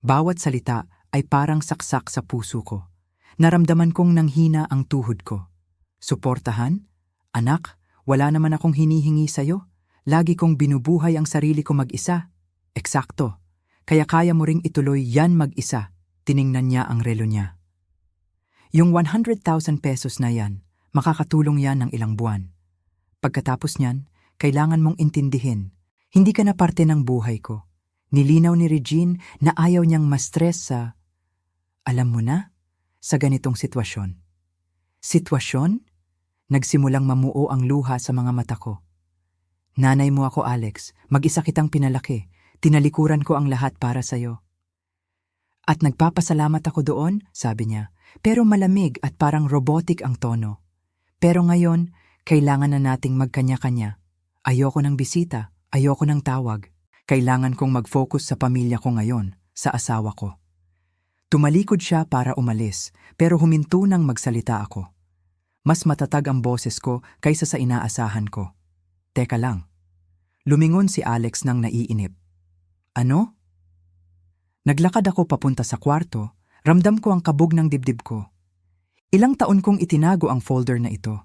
Bawat salita ay parang saksak sa puso ko. Naramdaman kong nanghina ang tuhod ko. Suportahan? Anak, wala naman akong hinihingi sa'yo. Lagi kong binubuhay ang sarili ko mag-isa. Eksakto. Kaya kaya mo ring ituloy yan mag-isa. Tiningnan niya ang relo niya. Yung 100,000 pesos na yan, makakatulong yan ng ilang buwan. Pagkatapos niyan, kailangan mong intindihin, hindi ka na parte ng buhay ko. Nilinaw ni Regine na ayaw niyang ma-stress sa, alam mo na, sa ganitong sitwasyon. Sitwasyon? Nagsimulang mamuo ang luha sa mga mata ko. Nanay mo ako, Alex. Mag-isa kitang pinalaki. Tinalikuran ko ang lahat para sa'yo. At nagpapasalamat ako doon, sabi niya. Pero malamig at parang robotic ang tono. Pero ngayon, kailangan na nating magkanya-kanya. Ayoko ng bisita, ayoko ng tawag. Kailangan kong mag-focus sa pamilya ko ngayon, sa asawa ko. Tumalikod siya para umalis, pero huminto nang magsalita ako. Mas matatag ang boses ko kaysa sa inaasahan ko. Teka lang. Lumingon si Alex nang naiinip. Ano? Naglakad ako papunta sa kwarto, ramdam ko ang kabog ng dibdib ko. Ilang taon kong itinago ang folder na ito.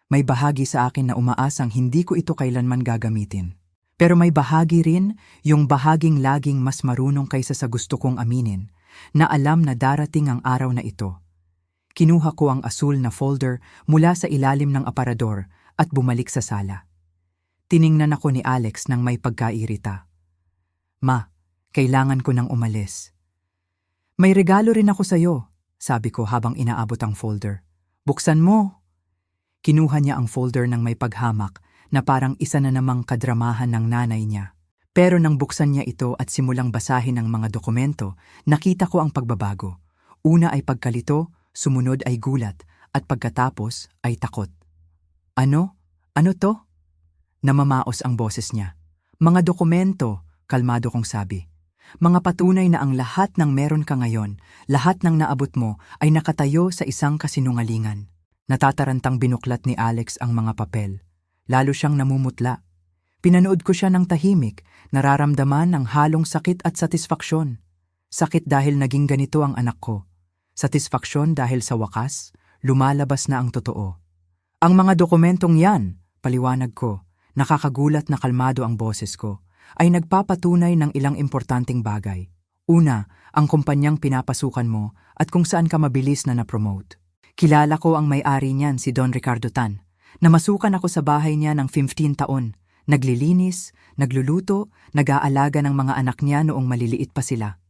May bahagi sa akin na umaasang hindi ko ito kailanman gagamitin. Pero may bahagi rin, yung bahaging laging mas marunong kaysa sa gusto kong aminin, na alam na darating ang araw na ito. Kinuha ko ang asul na folder mula sa ilalim ng aparador at bumalik sa sala. Tiningnan ako ni Alex nang may pagkairita. Ma, kailangan ko nang umalis. May regalo rin ako sa'yo, sabi ko habang inaabot ang folder. Buksan mo. Kinuha niya ang folder ng may paghamak na parang isa na namang kadramahan ng nanay niya. Pero nang buksan niya ito at simulang basahin ang mga dokumento, nakita ko ang pagbabago. Una ay pagkalito, sumunod ay gulat, at pagkatapos ay takot. Ano? Ano to? Namamaos ang boses niya. Mga dokumento, kalmado kong sabi. Mga patunay na ang lahat ng meron ka ngayon, lahat ng naabot mo ay nakatayo sa isang kasinungalingan. Natatarantang binuklat ni Alex ang mga papel. Lalo siyang namumutla. Pinanood ko siya ng tahimik, nararamdaman ng halong sakit at satisfaksyon. Sakit dahil naging ganito ang anak ko. Satisfaksyon dahil sa wakas, lumalabas na ang totoo. Ang mga dokumentong yan, paliwanag ko, nakakagulat na kalmado ang boses ko, ay nagpapatunay ng ilang importanteng bagay. Una, ang kumpanyang pinapasukan mo at kung saan ka mabilis na na-promote. Kilala ko ang may-ari niyan, si Don Ricardo Tan. Namasukan ako sa bahay niya ng 15 taon. Naglilinis, nagluluto, nag-aalaga ng mga anak niya noong maliliit pa sila.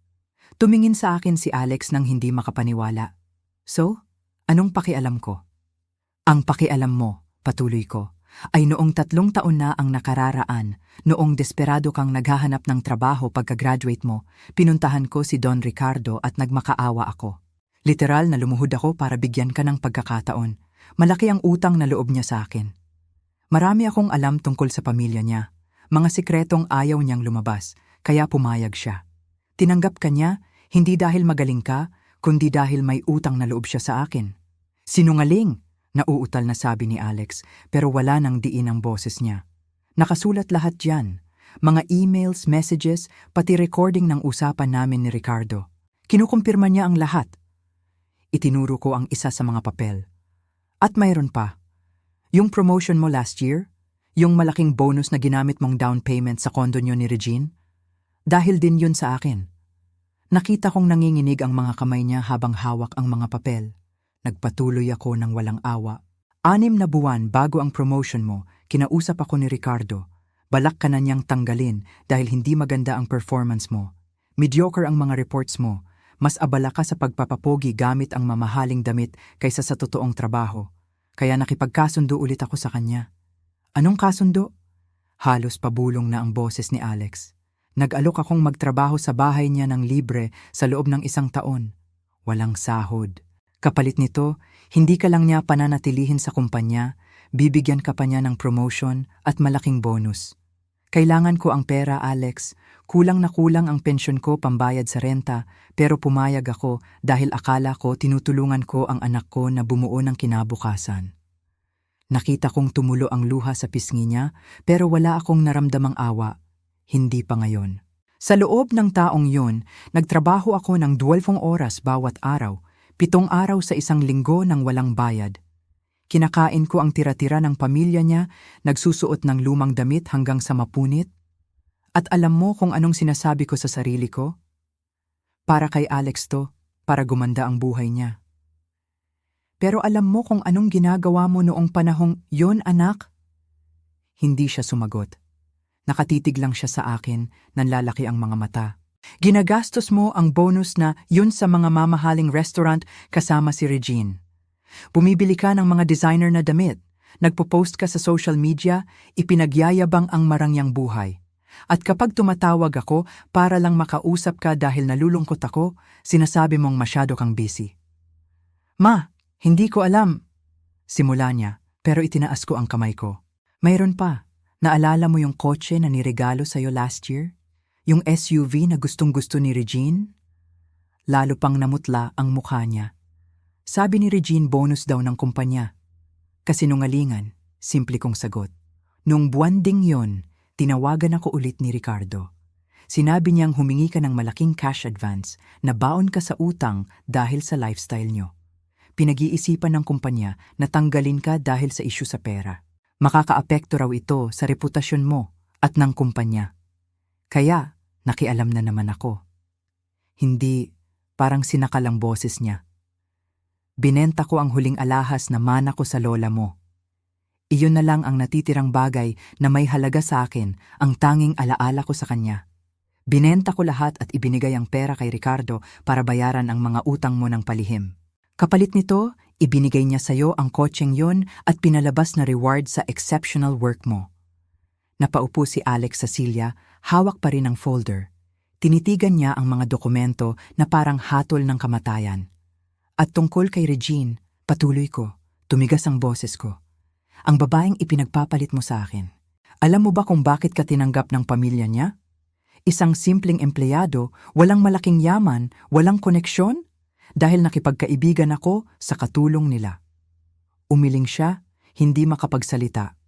Tumingin sa akin si Alex nang hindi makapaniwala. So, anong pakialam ko? Ang pakialam mo, patuloy ko, ay noong 3 taon na ang nakararaan, noong desperado kang naghahanap ng trabaho pagka-graduate mo, pinuntahan ko si Don Ricardo at nagmakaawa ako. Literal na lumuhod ako para bigyan ka ng pagkakataon. Malaki ang utang na loob niya sa akin. Marami akong alam tungkol sa pamilya niya. Mga sikretong ayaw niyang lumabas, kaya pumayag siya. Tinanggap ka niya, hindi dahil magaling ka, kundi dahil may utang na loob siya sa akin. Sinungaling, nauutal na sabi ni Alex, pero wala nang diin ang boses niya. Nakasulat lahat diyan. Mga emails, messages, pati recording ng usapan namin ni Ricardo. Kinukumpirma niya ang lahat. Itinuro ko ang isa sa mga papel. At mayroon pa. Yung promotion mo last year, yung malaking bonus na ginamit mong down payment sa kondo niyo ni Regine, dahil din yun sa akin. Nakita kong nanginginig ang mga kamay niya habang hawak ang mga papel. Nagpatuloy ako ng walang awa. 6 na buwan bago ang promotion mo, kinausap ako ni Ricardo. Balak ka na niyang tanggalin dahil hindi maganda ang performance mo. Mediocre ang mga reports mo. Mas abala ka sa pagpapapogi gamit ang mamahaling damit kaysa sa totoong trabaho. Kaya nakipagkasundo ulit ako sa kanya. Anong kasundo? Halos pabulong na ang boses ni Alex. Nag-alok akong magtrabaho sa bahay niya ng libre sa loob ng 1 taon. Walang sahod. Kapalit nito, hindi ka lang niya pananatilihin sa kumpanya, bibigyan ka pa niya ng promotion at malaking bonus. Kailangan ko ang pera, Alex. Kulang na kulang ang pensyon ko pambayad sa renta, pero pumayag ako dahil akala ko tinutulungan ko ang anak ko na bumuo ng kinabukasan. Nakita kong tumulo ang luha sa pisngi niya, pero wala akong naramdamang awa. Hindi pa ngayon. Sa loob ng taong yun, nagtrabaho ako ng 12 oras bawat araw, 7 araw sa isang linggo ng walang bayad. Kinakain ko ang tira-tira ng pamilya niya, nagsusuot ng lumang damit hanggang sa mapunit. At alam mo kung anong sinasabi ko sa sarili ko? Para kay Alex to, para gumanda ang buhay niya. Pero alam mo kung anong ginagawa mo noong panahong yon, anak? Hindi siya sumagot. Nakatitig lang siya sa akin, nanlalaki ang mga mata. Ginagastos mo ang bonus na yun sa mga mamahaling restaurant kasama si Regine. Bumibili ka ng mga designer na damit, nagpo-post ka sa social media, ipinagyayabang ang marangyang buhay. At kapag tumatawag ako para lang makausap ka dahil nalulungkot ako, sinasabi mong masyado kang busy. Ma, hindi ko alam. Simula niya, pero itinaas ko ang kamay ko. Mayroon pa. Naalala mo yung kotse na niregalo sa'yo last year? Yung SUV na gustong-gusto ni Regine? Lalo pang namutla ang mukha niya. Sabi ni Regine bonus daw ng kumpanya. Kasinungalingan, simple kong sagot. Nung buwan ding yon, tinawagan ako ulit ni Ricardo. Sinabi niyang humingi ka ng malaking cash advance na baon ka sa utang dahil sa lifestyle niyo. Pinag-iisipan ng kumpanya na tanggalin ka dahil sa isyu sa pera. Makakaapekto raw ito sa reputasyon mo at ng kumpanya. Kaya, nakialam na naman ako. Hindi, parang sinakal ang boses niya. Binenta ko ang huling alahas na mana ko sa lola mo. Iyon na lang ang natitirang bagay na may halaga sa akin, ang tanging alaala ko sa kanya. Binenta ko lahat at ibinigay ang pera kay Ricardo para bayaran ang mga utang mo ng palihim. Kapalit nito, ibinigay niya sa'yo ang kotseng yon at pinalabas na reward sa exceptional work mo. Napaupo si Alex sa silya, hawak pa rin ang folder. Tinitigan niya ang mga dokumento na parang hatol ng kamatayan. At tungkol kay Regine, patuloy ko, tumigas ang boses ko. Ang babaeng ipinagpapalit mo sa akin. Alam mo ba kung bakit ka tinanggap ng pamilya niya? Isang simpleng empleyado, walang malaking yaman, walang koneksyon? Dahil nakipagkaibigan ako sa katulong nila. Umiling siya, hindi makapagsalita.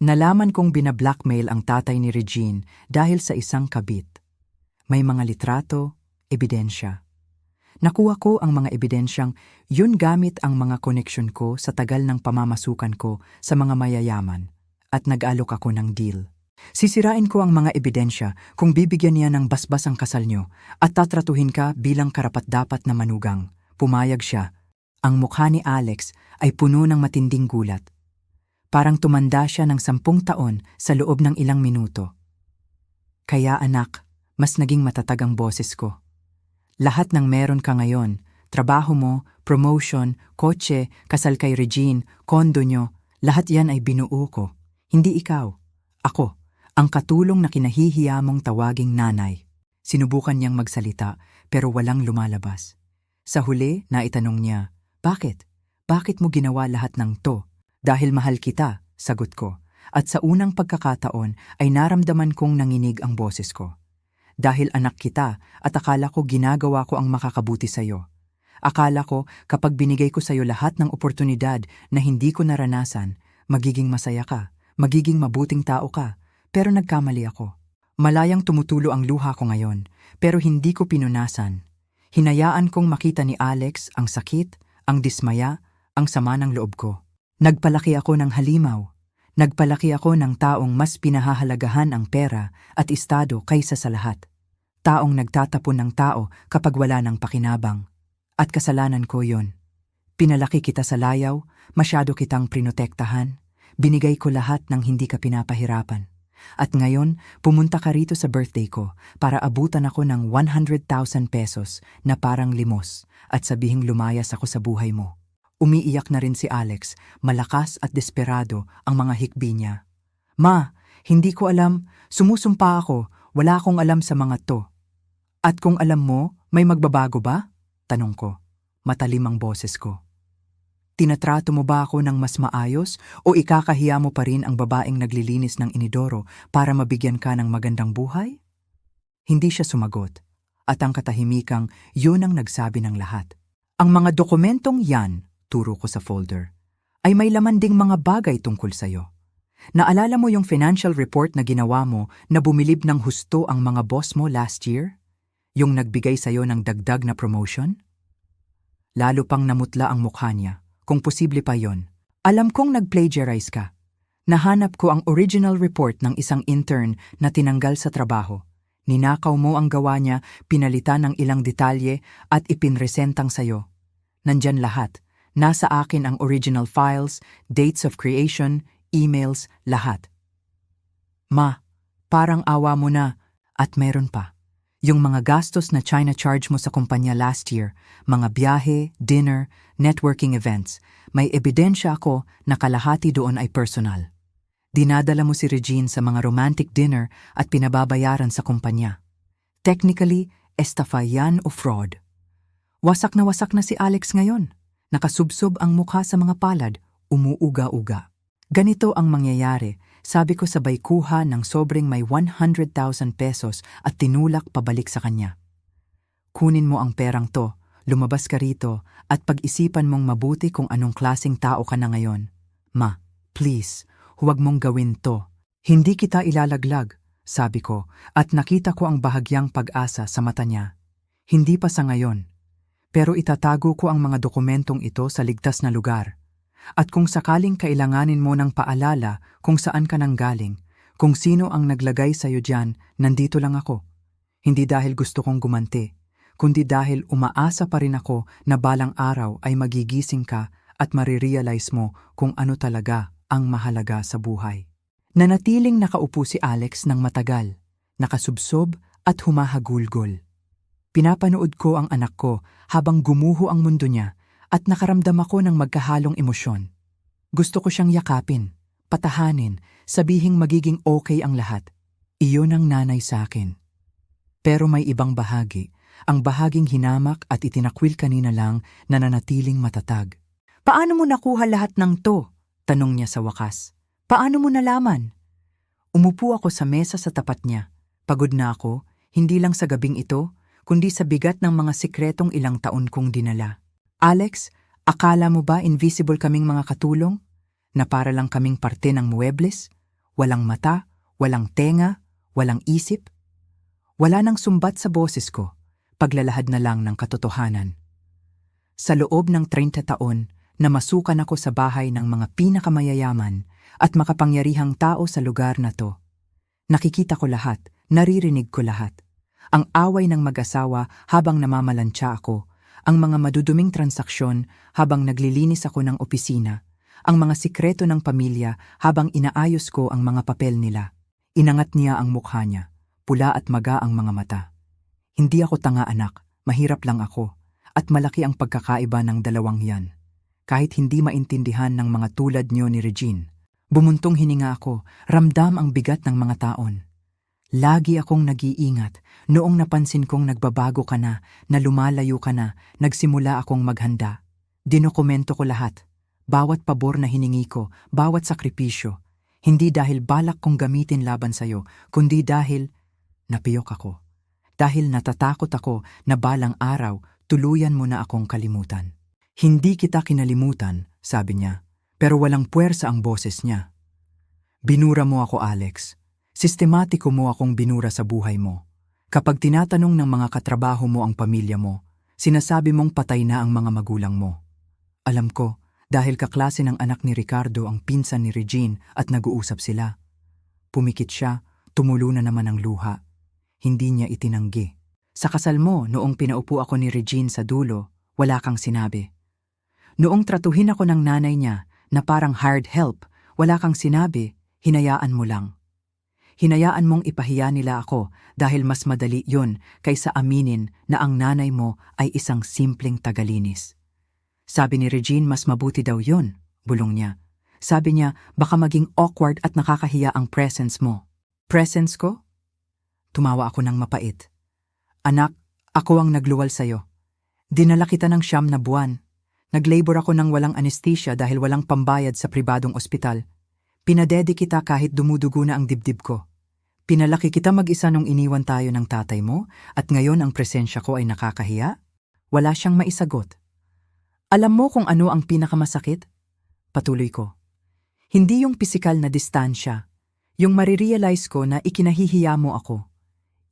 Nalaman kong binablackmail ang tatay ni Regine dahil sa isang kabit. May mga litrato, ebidensya. Nakuha ko ang mga ebidensyang yun gamit ang mga koneksyon ko sa tagal ng pamamasukan ko sa mga mayayaman at nag-alok ako ng deal. Sisirain ko ang mga ebidensya kung bibigyan niya ng basbas ang kasal niyo at tatratuhin ka bilang karapat-dapat na manugang. Pumayag siya. Ang mukha ni Alex ay puno ng matinding gulat. Parang tumanda siya ng 10 taon sa loob ng ilang minuto. Kaya anak, mas naging matatag ang boses ko. Lahat ng meron ka ngayon, trabaho mo, promotion, kotse, kasal kay Regine, kondo nyo, lahat yan ay binuo ko. Hindi ikaw. Ako. Ang katulong na kinahihiya mong tawaging nanay. Sinubukan niyang magsalita pero walang lumalabas. Sa huli, naitanong niya, Bakit? Bakit mo ginawa lahat ng to? Dahil mahal kita, sagot ko. At sa unang pagkakataon ay naramdaman kong nanginig ang boses ko. Dahil anak kita at akala ko ginagawa ko ang makakabuti sa'yo. Akala ko kapag binigay ko sa'yo lahat ng oportunidad na hindi ko naranasan, magiging masaya ka, magiging mabuting tao ka. Pero nagkamali ako. Malayang tumutulo ang luha ko ngayon, pero hindi ko pinunasan. Hinayaan kong makita ni Alex ang sakit, ang dismaya, ang sama ng loob ko. Nagpalaki ako ng halimaw. Nagpalaki ako ng taong mas pinahahalagahan ang pera at estado kaysa sa lahat. Taong nagtatapon ng tao kapag wala ng pakinabang. At kasalanan ko yon. Pinalaki kita sa layaw, masyado kitang prinotektahan, binigay ko lahat ng hindi ka pinapahirapan. At ngayon, pumunta ka rito sa birthday ko para abutan ako ng 100,000 pesos na parang limos at sabihing lumayas ako sa buhay mo. Umiiyak na rin si Alex, malakas at desperado ang mga hikbi niya. Ma, hindi ko alam, sumusumpa ako, wala akong alam sa mga to. At kung alam mo, may magbabago ba? Tanong ko, matalim ang boses ko. Tinatrato mo ba ako ng mas maayos o ikakahiya mo pa rin ang babaeng naglilinis ng inidoro para mabigyan ka ng magandang buhay? Hindi siya sumagot at ang katahimikang yun ang nagsabi ng lahat. Ang mga dokumentong yan, turo ko sa folder, ay may laman ding mga bagay tungkol sa'yo. Naalala mo yung financial report na ginawa mo na bumilib ng husto ang mga boss mo last year? Yung nagbigay sa'yo ng dagdag na promotion? Lalo pang namutla ang mukha niya, kung posible pa yon. Alam kong nag-plagiarize ka. Nahanap ko ang original report ng isang intern na tinanggal sa trabaho. Ninakaw mo ang gawa niya, pinalitan ng ilang detalye at ipinresentang sayo. Nandyan lahat. Nasa akin ang original files, dates of creation, emails, lahat. Ma, parang awa mo na. At meron pa. Yung mga gastos na China charge mo sa kumpanya last year, mga biyahe, dinner, networking events, may ebidensya ako na kalahati doon ay personal. Dinadala mo si Regine sa mga romantic dinner at pinababayaran sa kumpanya. Technically, estafa yan o fraud. Wasak na si Alex ngayon. Nakasubsob ang mukha sa mga palad, umuuga-uga. Ganito ang mangyayari, sabi ko sabay kuha ng sobrang may 100,000 pesos at tinulak pabalik sa kanya. Kunin mo ang perang to, lumabas ka rito at pag-isipan mong mabuti kung anong klaseng tao ka na ngayon. Ma, please, huwag mong gawin to. Hindi kita ilalaglag, sabi ko, at nakita ko ang bahagyang pag-asa sa mata niya. Hindi pa sa ngayon. Pero itatago ko ang mga dokumentong ito sa ligtas na lugar. At kung sakaling kailanganin mo ng paalala kung saan ka nanggaling, kung sino ang naglagay sa'yo dyan, nandito lang ako. Hindi dahil gusto kong gumanti, kundi dahil umaasa pa rin ako na balang araw ay magigising ka at marirealize mo kung ano talaga ang mahalaga sa buhay. Nanatiling nakaupo si Alex ng matagal, nakasubsob at humahagulgol. Pinapanood ko ang anak ko habang gumuho ang mundo niya at nakaramdam ako ng magkahalong emosyon. Gusto ko siyang yakapin, patahanin, sabihing magiging okay ang lahat. Iyon ang nanay sa akin. Pero may ibang bahagi, ang bahaging hinamak at itinakwil kanina lang na nanatiling matatag. Paano mo nakuha lahat ng to? Tanong niya sa wakas. Paano mo nalaman? Umupo ako sa mesa sa tapat niya. Pagod na ako, hindi lang sa gabing ito, kundi sa bigat ng mga sikretong ilang taon kong dinala. Alex, akala mo ba invisible kaming mga katulong? Na para lang kaming parte ng muebles? Walang mata, walang tenga, walang isip? Wala nang sumbat sa boses ko, paglalahad na lang ng katotohanan. Sa loob ng 30 taon, namasukan ako sa bahay ng mga pinakamayayaman at makapangyarihang tao sa lugar na to. Nakikita ko lahat, naririnig ko lahat. Ang away ng mag-asawa habang namamalansya ako, ang mga maduduming transaksyon habang naglilinis ako ng opisina, ang mga sikreto ng pamilya habang inaayos ko ang mga papel nila. Inangat niya ang mukha niya, pula at maga ang mga mata. Hindi ako tanga anak, mahirap lang ako, at malaki ang pagkakaiba ng dalawang yan. Kahit hindi maintindihan ng mga tulad niyo ni Regine, bumuntong hininga ako, ramdam ang bigat ng mga taon. Lagi akong nag-iingat noong napansin kong nagbabago ka na lumalayo ka na, nagsimula akong maghanda. Dinokumento ko lahat. Bawat pabor na hiningi ko, bawat sakripisyo. Hindi dahil balak kong gamitin laban sa'yo, kundi dahil napiyok ako. Dahil natatakot ako na balang araw, tuluyan mo na akong kalimutan. Hindi kita kinalimutan, sabi niya, pero walang puwersa ang boses niya. Binura mo ako, Alex. Sistematiko mo akong binura sa buhay mo. Kapag tinatanong ng mga katrabaho mo ang pamilya mo, sinasabi mong patay na ang mga magulang mo. Alam ko, dahil kaklase ng anak ni Ricardo ang pinsan ni Regine at nag-uusap sila. Pumikit siya, tumulo na naman ang luha. Hindi niya itinanggi. Sa kasal mo, noong pinaupo ako ni Regine sa dulo, wala kang sinabi. Noong tratuhin ako ng nanay niya na parang hired help, wala kang sinabi, hinayaan mo lang. Hinayaan mong ipahiya nila ako dahil mas madali yun kaysa aminin na ang nanay mo ay isang simpleng tagalinis. Sabi ni Regine mas mabuti daw yun, bulong niya. Sabi niya baka maging awkward at nakakahiya ang presence mo. Presence ko? Tumawa ako ng mapait. Anak, ako ang nagluwal sa'yo. Dinala kita ng 9 na buwan. Naglabor ako ng walang anesthesia dahil walang pambayad sa pribadong ospital. Pinadedi kita kahit dumudugo na ang dibdib ko. Pinalaki kita mag-isa nung iniwan tayo ng tatay mo at ngayon ang presensya ko ay nakakahiya? Wala siyang maisagot. Alam mo kung ano ang pinakamasakit? Patuloy ko. Hindi yung pisikal na distansya. Yung marirealize ko na ikinahihiya mo ako.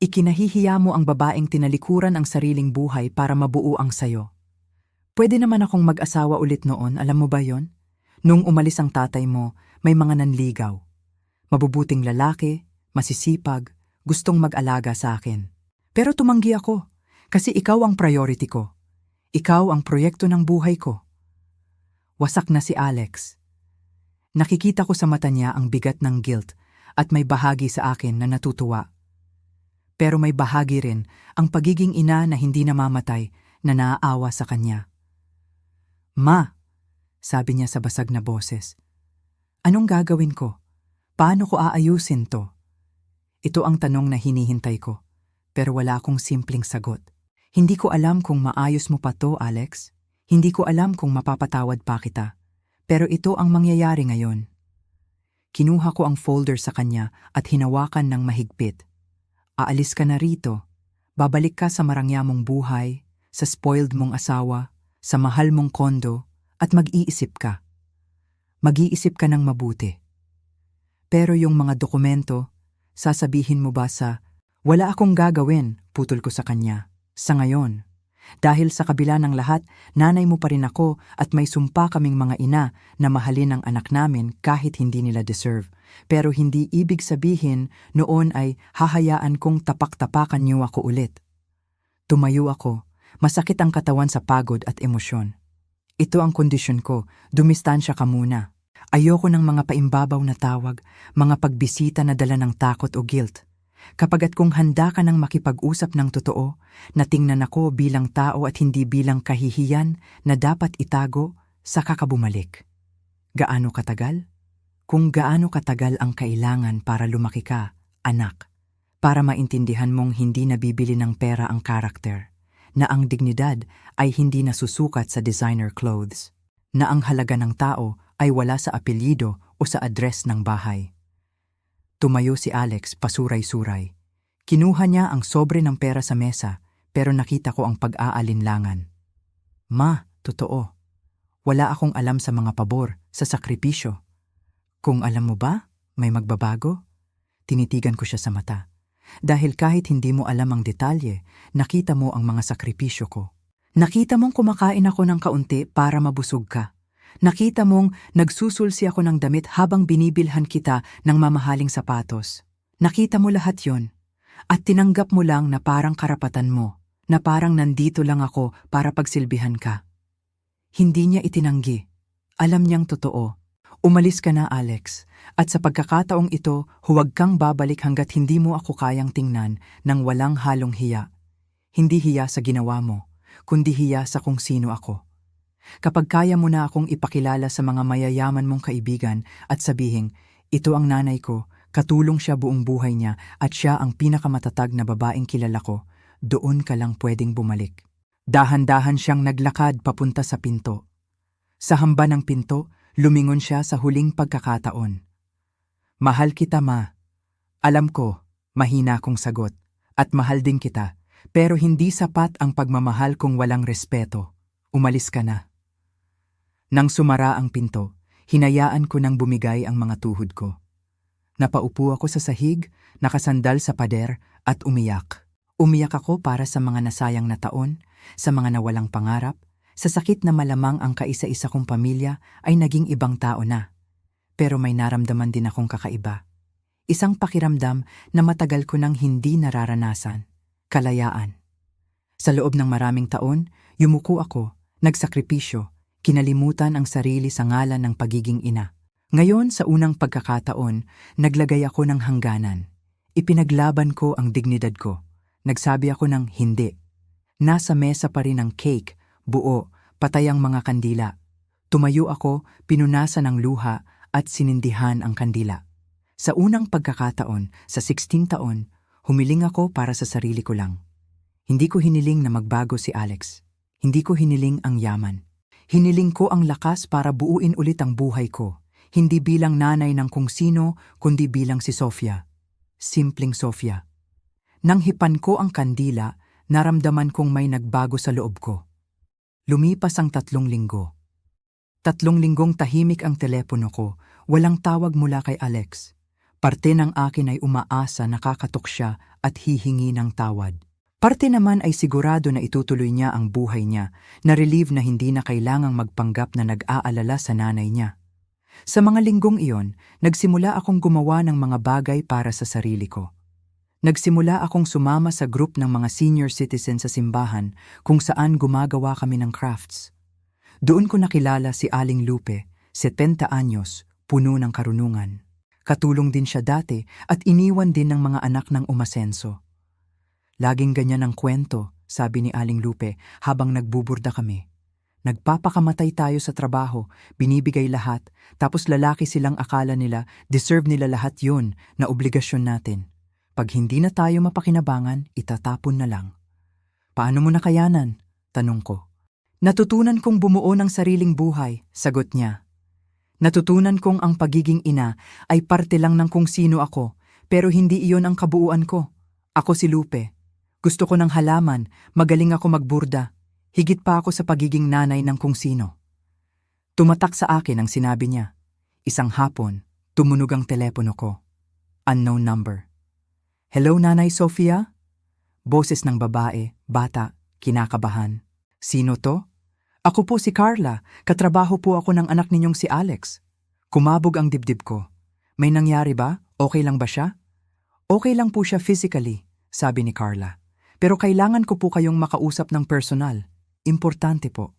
Ikinahihiya mo ang babaeng tinalikuran ang sariling buhay para mabuo ang sayo. Pwede naman akong mag-asawa ulit noon, alam mo ba yon? Nung umalis ang tatay mo, may mga nanligaw. Mabubuting lalaki, masisipag, gustong mag-alaga sa akin. Pero tumanggi ako, kasi ikaw ang priority ko. Ikaw ang proyekto ng buhay ko. Wasak na si Alex. Nakikita ko sa mata niya ang bigat ng guilt at may bahagi sa akin na natutuwa. Pero may bahagi rin ang pagiging ina na hindi namamatay na naaawa sa kanya. Ma, sabi niya sa basag na boses. Anong gagawin ko? Paano ko aayusin to? Ito ang tanong na hinihintay ko, pero wala akong simpleng sagot. Hindi ko alam kung maayos mo pa to, Alex. Hindi ko alam kung mapapatawad pa kita. Pero ito ang mangyayari ngayon. Kinuha ko ang folder sa kanya at hinawakan ng mahigpit. Aalis ka na rito. Babalik ka sa marangya mong buhay, sa spoiled mong asawa, sa mahal mong kondo, at mag-iisip ka. Mag-iisip ka ng mabuti. Pero yung mga dokumento, sasabihin mo ba sa, wala akong gagawin, putol ko sa kanya, sa ngayon. Dahil sa kabila ng lahat, nanay mo pa rin ako at may sumpa kaming mga ina na mahalin ang anak namin kahit hindi nila deserve. Pero hindi ibig sabihin noon ay hahayaan kong tapak-tapakan niyo ako ulit. Tumayo ako, masakit ang katawan sa pagod at emosyon. Ito ang kondisyon ko, dumistansya ka muna. Ayoko ng mga paimbabaw na tawag, mga pagbisita na dala ng takot o guilt. Kapag at kung handa ka ng makipag-usap ng totoo, natingnan ako bilang tao at hindi bilang kahihiyan na dapat itago, saka ka bumalik. Gaano katagal? Kung gaano katagal ang kailangan para lumaki ka, anak, para maintindihan mong hindi nabibili ng pera ang karakter, na ang dignidad ay hindi nasusukat sa designer clothes, na ang halaga ng tao ay wala sa apelyido o sa address ng bahay. Tumayo si Alex pasuray-suray. Kinuha niya ang sobre ng pera sa mesa, pero nakita ko ang pag-aalinlangan. Ma, totoo. Wala akong alam sa mga pabor, sa sakripisyo. Kung alam mo ba, may magbabago? Tinitigan ko siya sa mata. Dahil kahit hindi mo alam ang detalye, nakita mo ang mga sakripisyo ko. Nakita mong kumakain ako ng kaunti para mabusog ka. Nakita mong nagsusulsi ako ng damit habang binibilhan kita ng mamahaling sapatos. Nakita mo lahat yon. At tinanggap mo lang na parang karapatan mo, na parang nandito lang ako para pagsilbihan ka. Hindi niya itinanggi. Alam niyang totoo. Umalis ka na, Alex. At sa pagkakataong ito, huwag kang babalik hanggat hindi mo ako kayang tingnan ng walang halong hiya. Hindi hiya sa ginawa mo, kundi hiya sa kung sino ako. Kapag kaya mo na akong ipakilala sa mga mayayaman mong kaibigan at sabihing, ito ang nanay ko, katulong siya buong buhay niya at siya ang pinakamatatag na babaeng kilala ko, doon ka lang pwedeng bumalik. Dahan-dahan siyang naglakad papunta sa pinto. Sa hamba ng pinto, lumingon siya sa huling pagkakataon. Mahal kita, ma. Alam ko, mahina akong sagot, at mahal din kita, pero hindi sapat ang pagmamahal kung walang respeto. Umalis ka na. Nang sumara ang pinto, hinayaan ko nang bumigay ang mga tuhod ko. Napaupo ako sa sahig, nakasandal sa pader at umiyak. Umiyak ako para sa mga nasayang na taon, sa mga nawalang pangarap, sa sakit na malamang ang kaisa-isa kong pamilya ay naging ibang tao na. Pero may naramdaman din akong kakaiba. Isang pakiramdam na matagal ko nang hindi nararanasan. Kalayaan. Sa loob ng maraming taon, yumuko ako, nagsakripisyo, kinalimutan ang sarili sa ngalan ng pagiging ina. Ngayon sa unang pagkakataon, naglagay ako ng hangganan. Ipinaglaban ko ang dignidad ko. Nagsabi ako ng hindi. Nasa mesa pa rin ang cake, buo, patay ang mga kandila. Tumayo ako, pinunasan ng luha at sinindihan ang kandila. Sa unang pagkakataon, sa 16 taon, humiling ako para sa sarili ko lang. Hindi ko hiniling na magbago si Alex. Hindi ko hiniling ang yaman. Hiniling ko ang lakas para buuin ulit ang buhay ko. Hindi bilang nanay ng kung sino, kundi bilang si Sofia. Simpleng Sofia. Nang hipan ko ang kandila, naramdaman kong may nagbago sa loob ko. Lumipas ang 3 linggo. 3 linggong tahimik ang telepono ko, Walang tawag mula kay Alex. Parte ng akin ay umaasa na kakatok siya at hihingi ng tawad. Parte naman ay sigurado na itutuloy niya ang buhay niya, na-relieve na hindi na kailangang magpanggap na nag-aalala sa nanay niya. Sa mga linggong iyon, nagsimula akong gumawa ng mga bagay para sa sarili ko. Nagsimula akong sumama sa group ng mga senior citizen sa simbahan kung saan gumagawa kami ng crafts. Doon ko nakilala si Aling Lupe, 70 anyos, puno ng karunungan. Katulong din siya dati at iniwan din ng mga anak ng umasenso. Laging ganyan ang kwento, sabi ni Aling Lupe habang nagbuburda kami. Nagpapakamatay tayo sa trabaho, binibigay lahat, tapos lalaki silang akala nila, deserve nila lahat yun na obligasyon natin. Pag hindi na tayo mapakinabangan, itatapon na lang. Paano mo nakayanan? Tanong ko. Natutunan kong bumuo ng sariling buhay, sagot niya. Natutunan kong ang pagiging ina ay parte lang ng kung sino ako, pero hindi iyon ang kabuuan ko. Ako si Lupe. Gusto ko ng halaman, magaling ako magburda. Higit pa ako sa pagiging nanay ng kung sino. Tumatak sa akin ang sinabi niya. Isang hapon, tumunog ang telepono ko. Unknown number. Hello, Nanay Sofia? Boses ng babae, bata, kinakabahan. Sino to? Ako po si Carla, katrabaho po ako ng anak ninyong si Alex. Kumabog ang dibdib ko. May nangyari ba? Okay lang ba siya? Okay lang po siya physically, sabi ni Carla. Pero kailangan ko po kayong makausap ng personal. Importante po.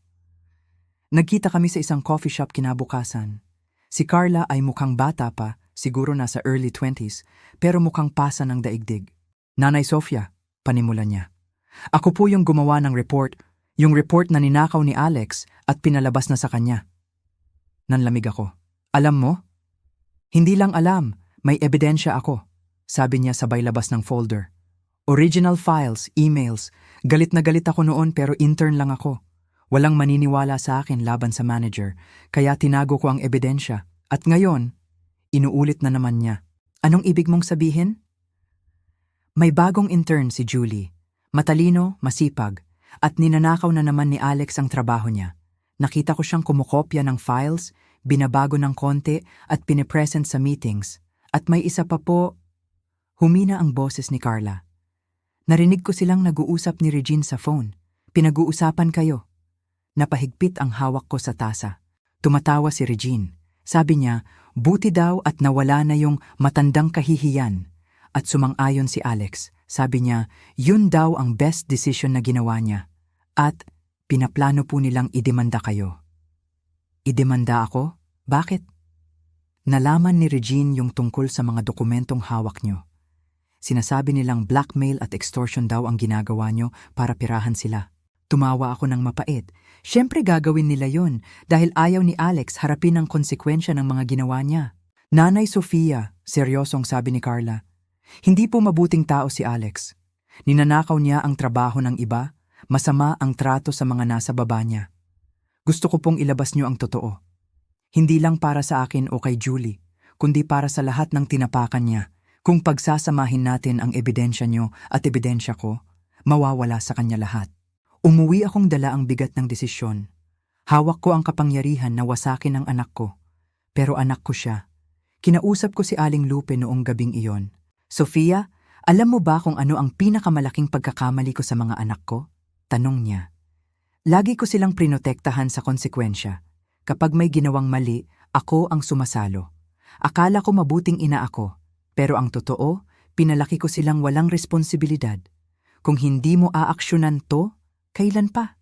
Nagkita kami sa isang coffee shop kinabukasan. Si Carla ay mukhang bata pa, siguro nasa early 20s, pero mukhang pasa ng daigdig. Nanay Sofia, panimula niya. Ako po yung gumawa ng report, yung report na ninakaw ni Alex at pinalabas na sa kanya. Nanlamig ako. Alam mo? Hindi lang alam, may ebidensya ako, sabi niya sabay labas ng folder. Original files, emails. Galit na galit ako noon pero intern lang ako. Walang maniniwala sa akin laban sa manager, kaya tinago ko ang ebidensya. At ngayon, inuulit na naman niya. Anong ibig mong sabihin? May bagong intern si Julie. Matalino, masipag, at ninanakaw na naman ni Alex ang trabaho niya. Nakita ko siyang kumukopya ng files, binabago ng konti at pinipresent sa meetings. At may isa pa po, humina ang boses ni Carla. Narinig ko silang nag-uusap ni Regine sa phone. Pinag-uusapan kayo. Napahigpit ang hawak ko sa tasa. Tumatawa si Regine. Sabi niya, buti daw at nawala na yung matandang kahihiyan. At sumang-ayon si Alex. Sabi niya, yun daw ang best decision na ginawa niya. At pinaplano po nilang idemanda kayo. Idemanda ako? Bakit? Nalaman ni Regine yung tungkol sa mga dokumentong hawak niyo. Sinasabi nilang blackmail at extortion daw ang ginagawa nyo para pirahan sila. Tumawa ako ng mapait. Siyempre gagawin nila yon dahil ayaw ni Alex harapin ang konsekwensya ng mga ginawa niya. Nanay Sofia, seryosong sabi ni Carla. Hindi po mabuting tao si Alex. Ninanakaw niya ang trabaho ng iba, masama ang trato sa mga nasa baba niya. Gusto ko pong ilabas niyo ang totoo. Hindi lang para sa akin o kay Julie, kundi para sa lahat ng tinapakan niya. Kung pagsasamahin natin ang ebidensya niyo at ebidensya ko, mawawala sa kanya lahat. Umuwi akong dala ang bigat ng desisyon. Hawak ko ang kapangyarihan na wasakin ang anak ko. Pero anak ko siya. Kinausap ko si Aling Lupe noong gabing iyon. Sofia, alam mo ba kung ano ang pinakamalaking pagkakamali ko sa mga anak ko? Tanong niya. Lagi ko silang prinotektahan sa konsekwensya. Kapag may ginawang mali, ako ang sumasalo. Akala ko mabuting ina ako. Pero ang totoo, pinalaki ko silang walang responsibilidad. Kung hindi mo aaksyonan to, kailan pa?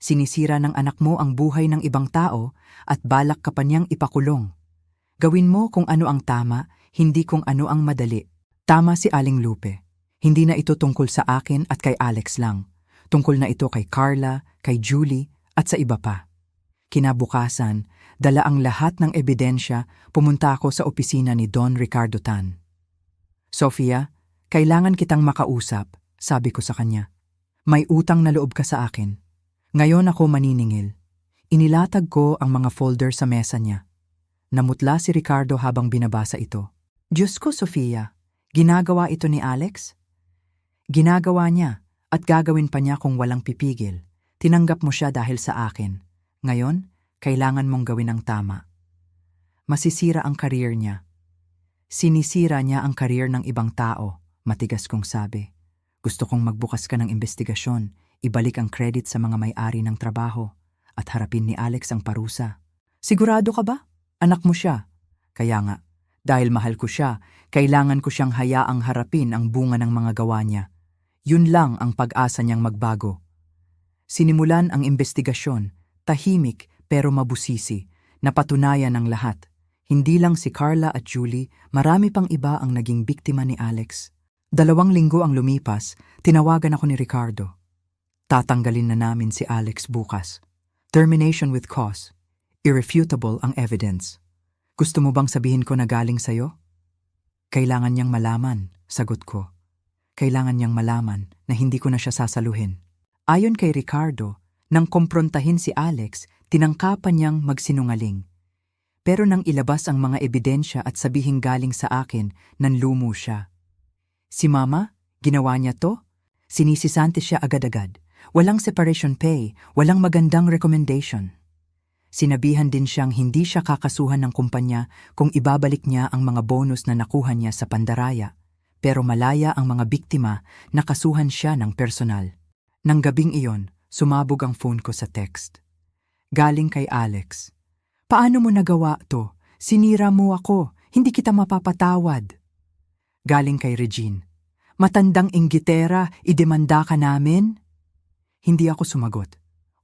Sinisira ng anak mo ang buhay ng ibang tao at balak ka pa niyang ipakulong. Gawin mo kung ano ang tama, hindi kung ano ang madali. Tama si Aling Lupe. Hindi na ito tungkol sa akin at kay Alex lang. Tungkol na ito kay Carla, kay Julie at sa iba pa. Kinabukasan, dala ang lahat ng ebidensya, pumunta ako sa opisina ni Don Ricardo Tan. Sofia, kailangan kitang makausap, sabi ko sa kanya. May utang na loob ka sa akin. Ngayon ako maniningil. Inilatag ko ang mga folder sa mesa niya. Namutla si Ricardo habang binabasa ito. Diyos ko, Sofia, ginagawa ito ni Alex? Ginagawa niya at gagawin pa niya kung walang pipigil. Tinanggap mo siya dahil sa akin. Ngayon, kailangan mong gawin ang tama. masisira ang career niya. Sinisira niya ang career ng ibang tao, matigas kong sabi. Gusto kong magbukas ka ng investigasyon, ibalik ang credit sa mga may-ari ng trabaho, at harapin ni Alex ang parusa. Sigurado ka ba? Anak mo siya. Kaya nga, dahil mahal ko siya, kailangan ko siyang hayaang harapin ang bunga ng mga gawa niya. Yun lang ang pag-asa niyang magbago. Sinimulan ang investigasyon, tahimik pero mabusisi, napatunayan ng lahat. Hindi lang si Carla at Julie, marami pang iba ang naging biktima ni Alex. 2 linggo ang lumipas, tinawagan ako ni Ricardo. Tatanggalin na namin si Alex bukas. Termination with cause. Irrefutable ang evidence. Gusto mo bang sabihin ko na galing sa'yo? Kailangan niyang malaman, sagot ko. Kailangan niyang malaman na hindi ko na siya sasaluhin. Ayon kay Ricardo, nang komprontahin si Alex, tinangkapan niyang magsinungaling. Pero nang ilabas ang mga ebidensya at sabihing galing sa akin, nanlumo siya. Si Mama, ginawa niya to? Sinisisante siya agad-agad. Walang separation pay, walang magandang recommendation. Sinabihan din siyang hindi siya kakasuhan ng kumpanya kung ibabalik niya ang mga bonus na nakuha niya sa pandaraya. Pero malaya ang mga biktima na kasuhan siya ng personal. Nang gabing iyon, sumabog ang phone ko sa text. Galing kay Alex. Paano mo nagawa to? Sinira mo ako. Hindi kita mapapatawad. Galing kay Regine. Matandang inggitera, idemanda ka namin? Hindi ako sumagot.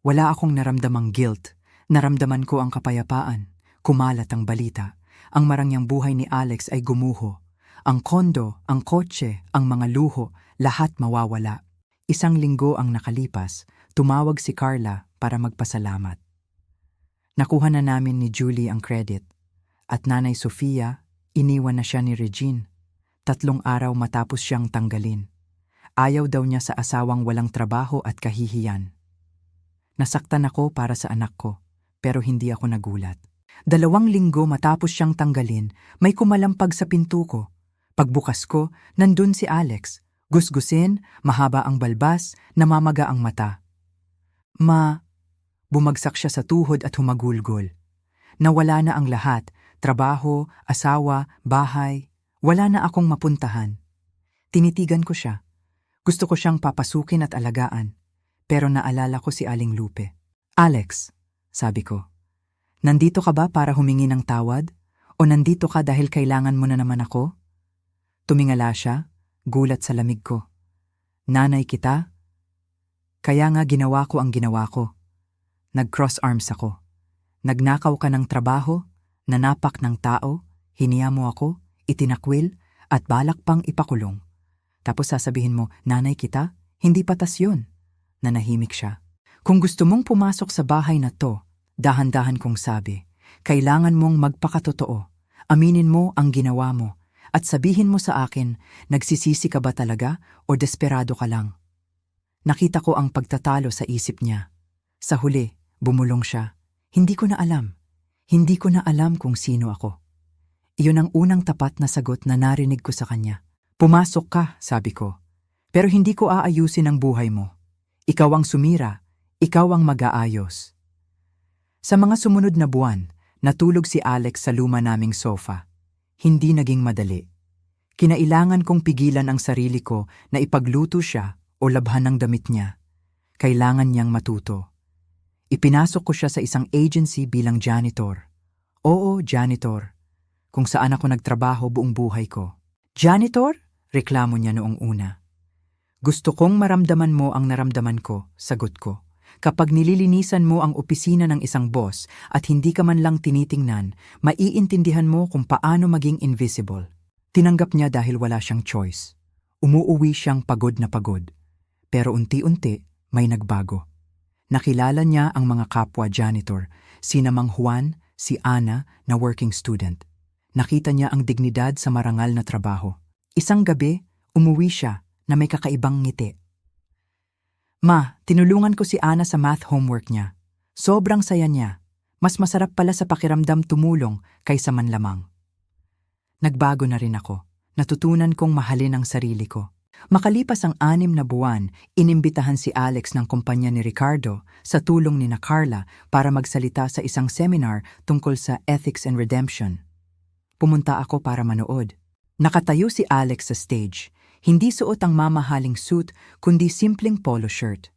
Wala akong naramdamang guilt. Naramdaman ko ang kapayapaan. Kumalat ang balita. Ang marangyang buhay ni Alex ay gumuho. Ang kondo, ang kotse, ang mga luho, lahat mawawala. 1 linggo ang nakalipas, tumawag si Carla para magpasalamat. Nakuha na namin ni Julie ang credit. At Nanay Sofia, iniwan na siya ni Regine. 3 araw matapos siyang tanggalin. Ayaw daw niya sa asawang walang trabaho at kahihiyan. Nasaktan ako para sa anak ko, pero hindi ako nagulat. 2 linggo matapos siyang tanggalin, may kumalampag sa pinto ko. Pagbukas ko, nandun si Alex. Gusgusin, mahaba ang balbas, namamaga ang mata. Bumagsak siya sa tuhod at humagulgol. Nawala na ang lahat, trabaho, asawa, bahay. Wala na akong mapuntahan. Tinitigan ko siya. Gusto ko siyang papasukin at alagaan. Pero naalala ko si Aling Lupe. Alex, sabi ko, nandito ka ba para humingi ng tawad? O nandito ka dahil kailangan mo na naman ako? Tumingala siya, gulat sa lamig ko. Nanay kita? Kaya nga ginawa ko ang ginawa ko. Nag-cross arms ako. Nagnakaw ka ng trabaho, nanapak ng tao, hiniya mo ako, itinakwil, at balak pang ipakulong. Tapos sasabihin mo, nanay kita? Hindi patas yun. Nanahimik siya. Kung gusto mong pumasok sa bahay na to, dahan-dahan kong sabi, kailangan mong magpakatotoo. Aminin mo ang ginawa mo. At sabihin mo sa akin, nagsisisi ka ba talaga o desperado ka lang? Nakita ko ang pagtatalo sa isip niya. Sa huli, bumulong siya. Hindi ko na alam. Hindi ko na alam kung sino ako. Iyon ang unang tapat na sagot na narinig ko sa kanya. Pumasok ka, sabi ko. Pero hindi ko aayusin ang buhay mo. Ikaw ang sumira, ikaw ang mag-aayos. Sa mga sumunod na buwan, natulog si Alex sa luma naming sofa. Hindi naging madali. Kinailangan kong pigilan ang sarili ko na ipagluto siya o labhan ng damit niya. Kailangan niyang matuto. Ipinasok ko siya sa isang agency bilang janitor. Oo, janitor. Kung saan ako nagtrabaho buong buhay ko. Janitor? Reklamo niya noong una. Gusto kong maramdaman mo ang naramdaman ko, sagot ko. Kapag nililinisan mo ang opisina ng isang boss at hindi ka man lang tinitingnan, maiintindihan mo kung paano maging invisible. Tinanggap niya dahil wala siyang choice. Umuuwi siyang pagod na pagod. Pero unti-unti, may nagbago. Nakilala niya ang mga kapwa janitor, sina Mang Juan, si Ana na working student. Nakita niya ang dignidad sa marangal na trabaho. Isang gabi, umuwi siya na may kakaibang ngiti. Ma, tinulungan ko si Ana sa math homework niya. Sobrang saya niya. Mas masarap pala sa pakiramdam tumulong kaysa manlamang. Nagbago na rin ako. Natutunan kong mahalin ang sarili ko. Makalipas ang 6 na buwan, inimbitahan si Alex ng kumpanya ni Ricardo sa tulong ni Carla para magsalita sa isang seminar tungkol sa ethics and redemption. Pumunta ako para manood. Nakatayo si Alex sa stage, hindi suot ang mamahaling suit kundi simpleng polo shirt.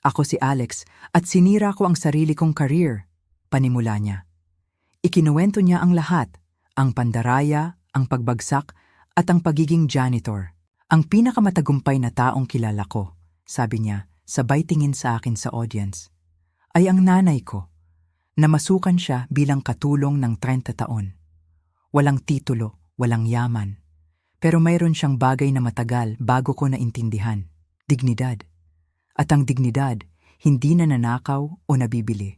Ako si Alex at sinira ko ang sarili kong career, panimula niya. Ikinuwento niya ang lahat, ang pandaraya, ang pagbagsak at ang pagiging janitor. Ang pinakamatagumpay na taong kilala ko, sabi niya, sabay tingin sa akin sa audience, ay ang nanay ko. Namasukan siya bilang katulong ng 30 taon. Walang titulo, walang yaman. Pero mayroon siyang bagay na matagal bago ko naintindihan, dignidad. At ang dignidad, hindi na nanakaw o nabibili.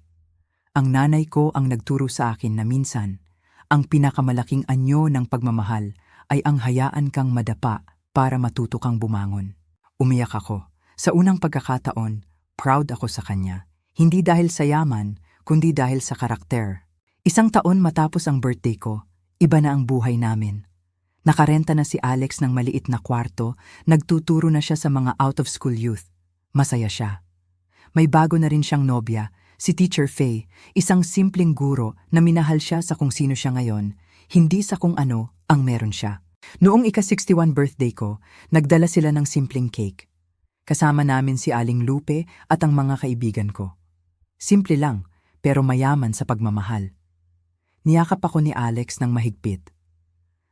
Ang nanay ko ang nagturo sa akin na minsan, ang pinakamalaking anyo ng pagmamahal ay ang hayaan kang madapa para matuto kang bumangon. Umiyak ako. Sa unang pagkakataon, proud ako sa kanya. Hindi dahil sa yaman, kundi dahil sa karakter. 1 taon matapos ang birthday ko, iba na ang buhay namin. Nakarenta na si Alex ng maliit na kwarto, nagtuturo na siya sa mga out-of-school youth. Masaya siya. May bago na rin siyang nobya, si Teacher Faye, isang simpleng guro na minahal siya sa kung sino siya ngayon, hindi sa kung ano ang meron siya. Noong ika-61 birthday ko, nagdala sila ng simpleng cake. Kasama namin si Aling Lupe at ang mga kaibigan ko. Simple lang, pero mayaman sa pagmamahal. Niyakap ako ni Alex ng mahigpit.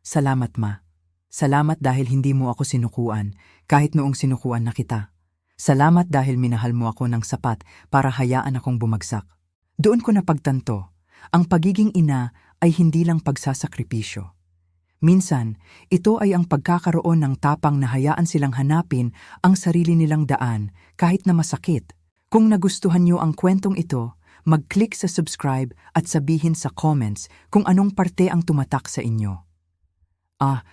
Salamat ma. Salamat dahil hindi mo ako sinukuan, kahit noong sinukuan na kita. Salamat dahil minahal mo ako ng sapat para hayaan akong bumagsak. Doon ko napagtanto, ang pagiging ina ay hindi lang pagsasakripisyo. Minsan, ito ay ang pagkakaroon ng tapang na hayaan silang hanapin ang sarili nilang daan kahit na masakit. Kung nagustuhan niyo ang kwentong ito, mag-click sa subscribe at sabihin sa comments kung anong parte ang tumatak sa inyo.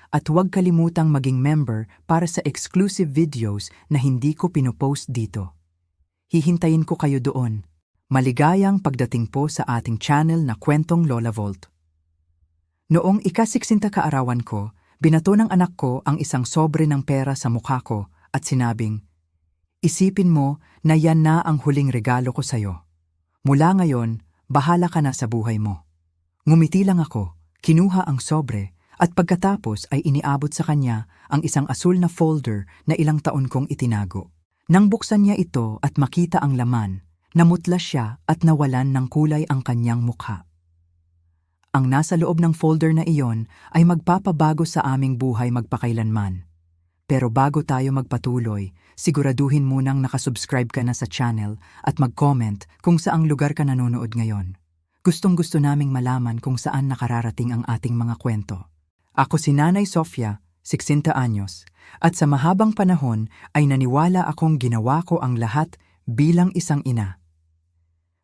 At huwag kalimutang maging member para sa exclusive videos na hindi ko pinopost dito. Hihintayin ko kayo doon. Maligayang pagdating po sa ating channel na Kwentong Lola Vault. Noong ika-60 kaarawan ko, binato ng anak ko ang isang sobre ng pera sa mukha ko at sinabing, "Isipin mo na yan na ang huling regalo ko sa'yo. Mula ngayon, bahala ka na sa buhay mo." Ngumiti lang ako, kinuha ang sobre, at pagkatapos ay iniabot sa kanya ang isang asul na folder na ilang taon kong itinago. Nang buksan niya ito at makita ang laman, namutla siya at nawalan ng kulay ang kanyang mukha. Ang nasa loob ng folder na iyon ay magpapabago sa aming buhay magpakailanman. Pero bago tayo magpatuloy, siguraduhin munang nakasubscribe ka na sa channel at mag-comment kung saang lugar ka nanonood ngayon. Gustong-gusto naming malaman kung saan nakararating ang ating mga kwento. Ako si Nanay Sofia, 60 anyos, at sa mahabang panahon ay naniwala akong ginawa ko ang lahat bilang isang ina.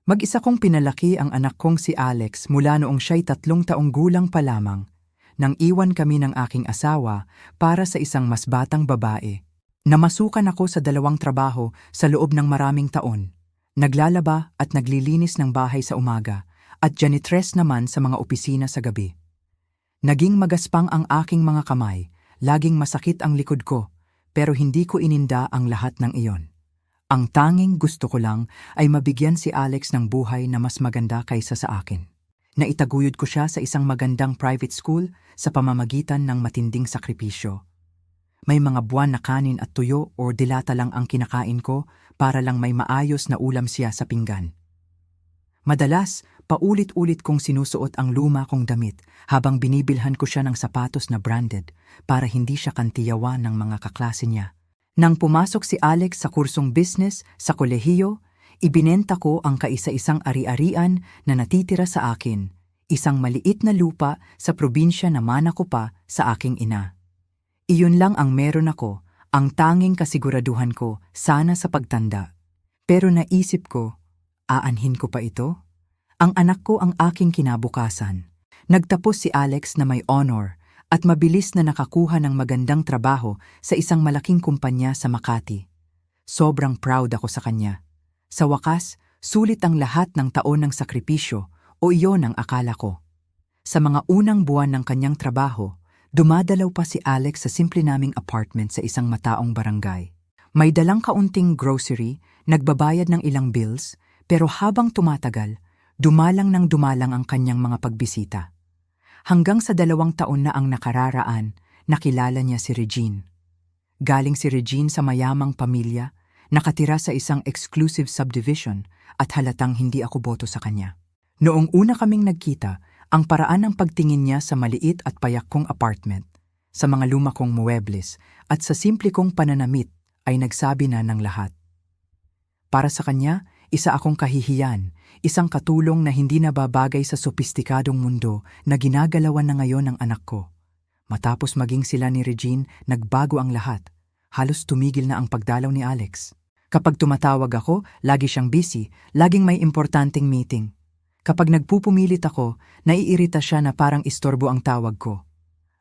Mag-isa kong pinalaki ang anak kong si Alex mula noong siya'y 3 taong gulang pa lamang, nang iwan kami ng aking asawa para sa isang mas batang babae. Namasukan ako sa 2 trabaho sa loob ng maraming taon. Naglalaba at naglilinis ng bahay sa umaga, at janitress naman sa mga opisina sa gabi. Naging magaspang ang aking mga kamay, laging masakit ang likod ko, pero hindi ko ininda ang lahat ng iyon. Ang tanging gusto ko lang ay mabigyan si Alex ng buhay na mas maganda kaysa sa akin. Naitaguyod ko siya sa isang magandang private school sa pamamagitan ng matinding sakripisyo. May mga buwan na kanin at tuyo o dilata lang ang kinakain ko para lang may maayos na ulam siya sa pinggan. Madalas, paulit-ulit kong sinusuot ang luma kong damit habang binibilhan ko siya ng sapatos na branded para hindi siya kantiyawan ng mga kaklase niya. Nang pumasok si Alex sa kursong business sa kolehiyo, ibinenta ko ang kaisa-isang ari-arian na natitira sa akin, isang maliit na lupa sa probinsya na mana ko pa sa aking ina. Iyon lang ang meron ako, ang tanging kasiguraduhan ko sana sa pagtanda. Pero naisip ko, aanhin ko pa ito? Ang anak ko ang aking kinabukasan. Nagtapos si Alex na may honor at mabilis na nakakuha ng magandang trabaho sa isang malaking kumpanya sa Makati. Sobrang proud ako sa kanya. Sa wakas, sulit ang lahat ng taon ng sakripisyo o iyon ang akala ko. Sa mga unang buwan ng kanyang trabaho, Dumadalaw pa si Alex sa simple naming apartment sa isang mataong barangay. May dalang kaunting grocery, nagbabayad ng ilang bills, pero habang tumatagal, dumalang ang kanyang mga pagbisita. Hanggang sa 2 taon na ang nakararaan, nakilala niya si Regine. Galing si Regine sa mayamang pamilya, nakatira sa isang exclusive subdivision at halatang hindi ako boto sa kanya. Noong una kaming nagkita, ang paraan ng pagtingin niya sa maliit at payak kong apartment, sa mga luma kong muebles at sa simple kong pananamit ay nagsabi na ng lahat. Para sa kanya, isa akong kahihiyan, isang katulong na hindi nababagay sa sopistikadong mundo na ginagalawan na ngayon ng anak ko. Matapos maging sila ni Regine, nagbago ang lahat. Halos tumigil na ang pagdalaw ni Alex. Kapag tumatawag ako, lagi siyang busy, laging may importanteng meeting. Kapag nagpupumilit ako, naiirita siya na parang istorbo ang tawag ko.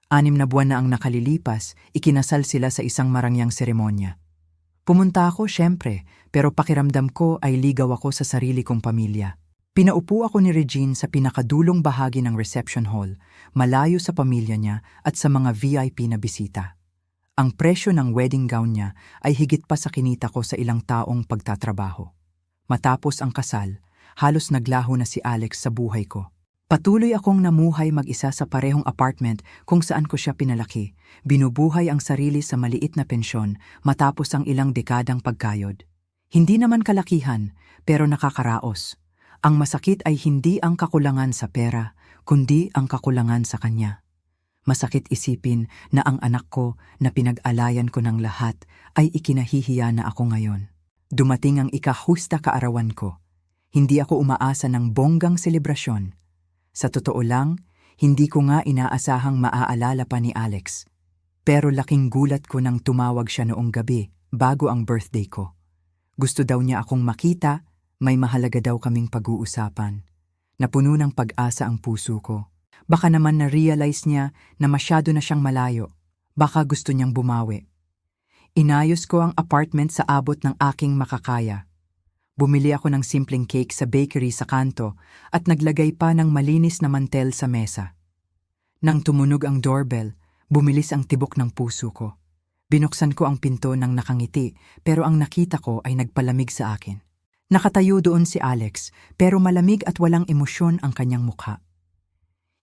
6 na buwan na ang nakalilipas, ikinasal sila sa isang marangyang seremonya. Pumunta ako, syempre, pero pakiramdam ko ay ligaw ako sa sarili kong pamilya. Pinaupo ako ni Regine sa pinakadulong bahagi ng reception hall, malayo sa pamilya niya at sa mga VIP na bisita. Ang presyo ng wedding gown niya ay higit pa sa kinita ko sa ilang taong pagtatrabaho. Matapos ang kasal, halos naglaho na si Alex sa buhay ko. Patuloy akong namuhay mag-isa sa parehong apartment kung saan ko siya pinalaki. Binubuhay ang sarili sa maliit na pensyon matapos ang ilang dekadang pagkayod. Hindi naman kalakihan, pero nakakaraos. Ang masakit ay hindi ang kakulangan sa pera, kundi ang kakulangan sa kanya. Masakit isipin na ang anak ko na pinag-alayan ko ng lahat ay ikinahihiya na ako ngayon. Dumating ang ikahusta kaarawan ko. Hindi ako umaasa ng bonggang selebrasyon. Sa totoo lang, hindi ko nga inaasahang maaalala pa ni Alex. Pero laking gulat ko nang tumawag siya noong gabi bago ang birthday ko. Gusto daw niya akong makita, may mahalaga daw kaming pag-uusapan. Napuno ng pag-asa ang puso ko. Baka naman na-realize niya na masyado na siyang malayo. Baka gusto niyang bumawi. Inayos ko ang apartment sa abot ng aking makakaya. Bumili ako ng simpleng cake sa bakery sa kanto at naglagay pa ng malinis na mantel sa mesa. Nang tumunog ang doorbell, bumilis ang tibok ng puso ko. Binuksan ko ang pinto ng nakangiti pero ang nakita ko ay nagpalamig sa akin. Nakatayo doon si Alex pero malamig at walang emosyon ang kanyang mukha.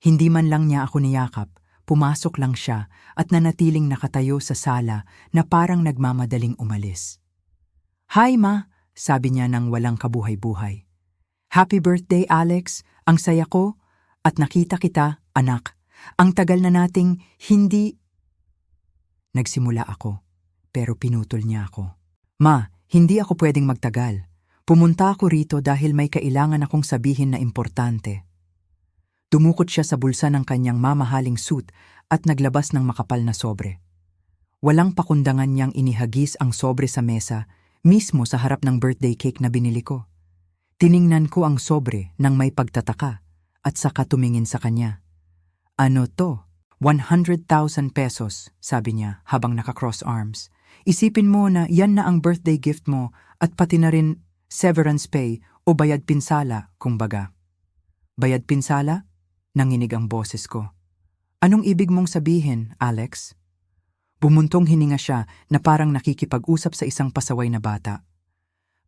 Hindi man lang niya ako niyakap, pumasok lang siya at nanatiling nakatayo sa sala na parang nagmamadaling umalis. "Hi ma," sabi niya nang walang kabuhay-buhay. "Happy birthday Alex, ang saya ko at nakita kita, anak. Ang tagal na nating hindi..." Nagsimula ako, pero pinutol niya ako. "Ma, hindi ako pwedeng magtagal. Pumunta ako rito dahil may kailangan akong sabihin na importante." Dumukot siya sa bulsa ng kanyang mamahaling suit at naglabas ng makapal na sobre. Walang pakundangan niyang inihagis ang sobre sa mesa, mismo sa harap ng birthday cake na binili ko. Tiningnan ko ang sobre nang may pagtataka at saka tumingin sa kanya. "Ano to? 100,000 pesos, sabi niya habang naka-cross arms. "Isipin mo na yan na ang birthday gift mo at pati na rin severance pay o bayad pinsala, kumbaga." "Bayad pinsala?" Nanginig ang boses ko. "Anong ibig mong sabihin, Alex?" Bumuntong hininga siya na parang nakikipag-usap sa isang pasaway na bata.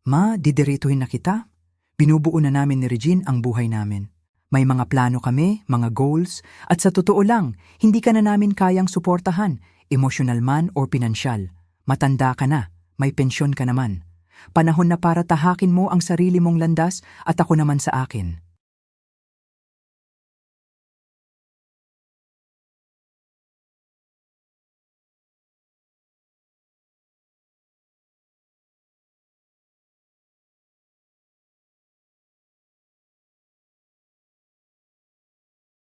"Ma, didirituhin na kita. Binubuo na namin ni Regine ang buhay namin. May mga plano kami, mga goals, at sa totoo lang, hindi ka na namin kayang suportahan, emosyonal man o pinansyal. Matanda ka na, may pensyon ka naman. Panahon na para tahakin mo ang sarili mong landas at ako naman sa akin."